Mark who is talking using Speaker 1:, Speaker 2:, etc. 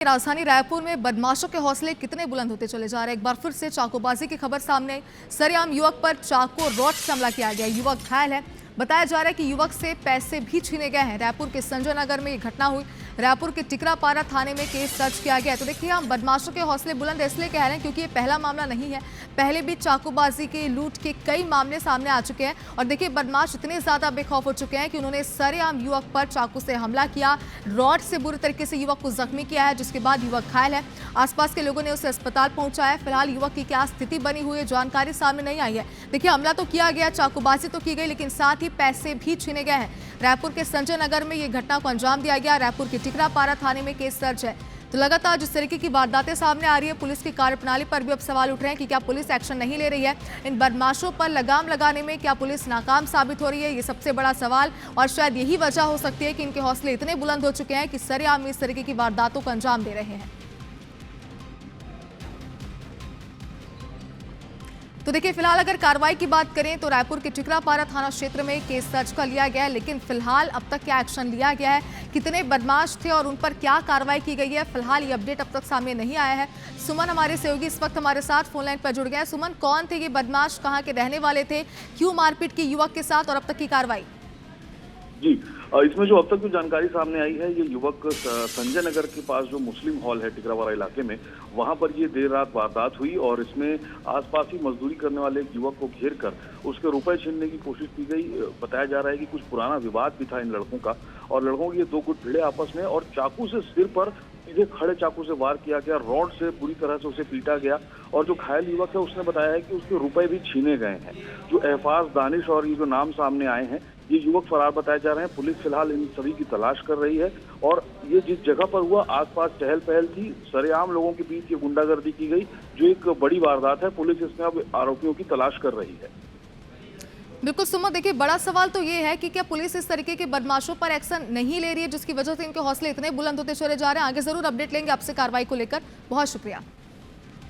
Speaker 1: राजधानी रायपुर में बदमाशों के हौसले कितने बुलंद होते चले जा रहे हैं। एक बार फिर से चाकूबाजी की खबर सामने आई। सरेआम युवक पर चाकू और रॉड से हमला किया गया। युवक घायल है। बताया जा रहा है कि युवक से पैसे भी छीने गए हैं। रायपुर के संजय नगर में ये घटना हुई। रायपुर के टिकरापारा थाने में केस दर्ज किया गया है। तो देखिए, हम बदमाशों के हौसले बुलंद इसलिए कह रहे हैं क्योंकि ये पहला मामला नहीं है। पहले भी चाकूबाजी के, लूट के कई मामले सामने आ चुके हैं। और देखिए, बदमाश इतने ज्यादा बेखौफ हो चुके हैं कि उन्होंने सरेआम युवक पर चाकू से हमला किया, रॉड से बुरी तरीके से युवक को जख्मी किया है, जिसके बाद युवक घायल है। आसपास के लोगों ने उसे अस्पताल पहुंचाया। फिलहाल युवक की क्या स्थिति बनी हुई है, जानकारी सामने नहीं आई है। देखिए, हमला तो किया गया, चाकूबाजी तो की गई, लेकिन साथ ही पैसे भी छीने गए हैं। रायपुर के संजय नगर में ये घटना को अंजाम दिया गया। रायपुर के टिकरापारा थाने में केस दर्ज है। तो लगातार जिस तरीके की वारदातें सामने आ रही है, पुलिस की कार्यप्रणाली पर भी अब सवाल उठ रहे हैं कि क्या पुलिस एक्शन नहीं ले रही है। इन बदमाशों पर लगाम लगाने में क्या पुलिस नाकाम साबित हो रही है, ये सबसे बड़ा सवाल। और शायद यही वजह हो सकती है कि इनके हौसले इतने बुलंद हो चुके हैं कि सरेआम इस तरीके की वारदातों को अंजाम दे रहे हैं। तो देखिए, फिलहाल अगर कार्रवाई की बात करें तो रायपुर के टिकरापारा थाना क्षेत्र में केस दर्ज कर लिया गया है, लेकिन फिलहाल अब तक क्या एक्शन लिया गया है, कितने बदमाश थे और उन पर क्या कार्रवाई की गई है, फिलहाल ये अपडेट अब तक सामने नहीं आया है। सुमन हमारे सहयोगी इस वक्त हमारे साथ फोन लाइन पर जुड़ गए हैं। सुमन, कौन थे ये बदमाश, कहाँ के रहने वाले थे, क्यों मारपीट की युवक के साथ और अब तक की कार्रवाई?
Speaker 2: जी, इसमें जो अब तक जो जानकारी सामने आई है, ये युवक संजय नगर के पास जो मुस्लिम हॉल है टिकरावाड़ा इलाके में, वहां पर ये देर रात वारदात हुई और इसमें आसपास ही मजदूरी करने वाले एक युवक को घेर कर उसके रुपए छीनने की कोशिश की गई। बताया जा रहा है कि कुछ पुराना विवाद भी था इन लड़कों का और लड़कों के ये दो गुट भिड़े आपस में और चाकू से सिर पर सीधे खड़े चाकू से वार किया गया, रॉड से बुरी तरह से उसे पीटा गया। और जो घायल युवक है उसने बताया है कि उसके रुपए भी छीने गए हैं। जो एहफाज, दानिश और ये जो नाम सामने आए हैं, ये युवक फरार बताए जा रहे हैं। पुलिस फिलहाल इन सभी की तलाश कर रही है और ये जिस जगह पर हुआ आसपास चहल पहल थी, सरेआम लोगों के बीच ये गुंडागर्दी की गई, जो एक बड़ी वारदात है। पुलिस इसमें अब आरोपियों की तलाश कर रही है।
Speaker 1: बिल्कुल सुमन, देखिए, बड़ा सवाल तो ये है कि क्या पुलिस इस तरीके के बदमाशों पर एक्शन नहीं ले रही है, जिसकी वजह से इनके हौसले इतने बुलंद होते चले जा रहे हैं। आगे जरूर अपडेट लेंगे आपसे कार्रवाई को लेकर। बहुत शुक्रिया।